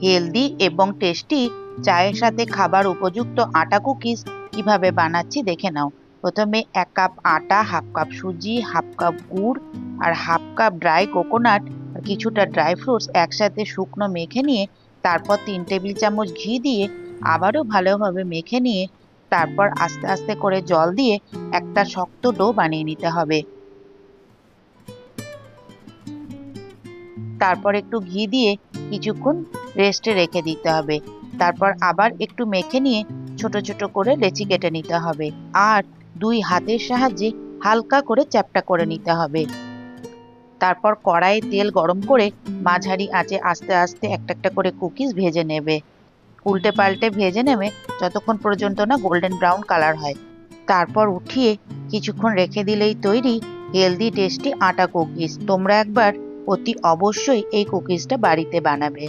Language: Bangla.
হেলদি এবং টেস্টি চায়ের সাথে খাবার উপযুক্ত আটা কুকিজ কিভাবে বানাচ্ছি দেখে নাও। প্রথমে 1 কাপ আটা, হাফ কাপ সুজি, হাফ কাপ গুড় আর হাফ কাপ ড্রাই কোকোনাট আর কিছুটা ড্রাই ফ্রুটস একসাথে শুকনো মেখে নিয়ে তারপর 3 টেবিল চামচ ঘি দিয়ে আবারও ভালোভাবে মেখে নিয়ে তারপর আস্তে আস্তে করে জল দিয়ে একটা শক্ত ডো বানিয়ে নিতে হবে। তারপর একটু ঘি দিয়ে কিছুক্ষণ রেস্টে রেখে দিতে হবে। তারপর আবার একটু মেখে নিয়ে ছোট ছোট করে লেচি কেটে নিতে হবে আর 2 হাতের সাহায্যে হালকা করে চ্যাপ্টা করে নিতে হবে। তারপর কড়াইয়ে তেল গরম করে মাঝারি আঁচে আস্তে আস্তে একটা একটা করে কুকিজ ভেজে নেবে। উল্টে পাল্টে ভেজে নেবে যতক্ষণ পর্যন্ত না গোল্ডেন ব্রাউন কালার হয়। তারপর উঠিয়ে কিছুক্ষণ রেখে দিলেই তৈরি হেলদি টেস্টি আটা কুকিজ। তোমরা একবার অতি অবশ্যই এই কুকিজটা বাড়িতে বানাবে।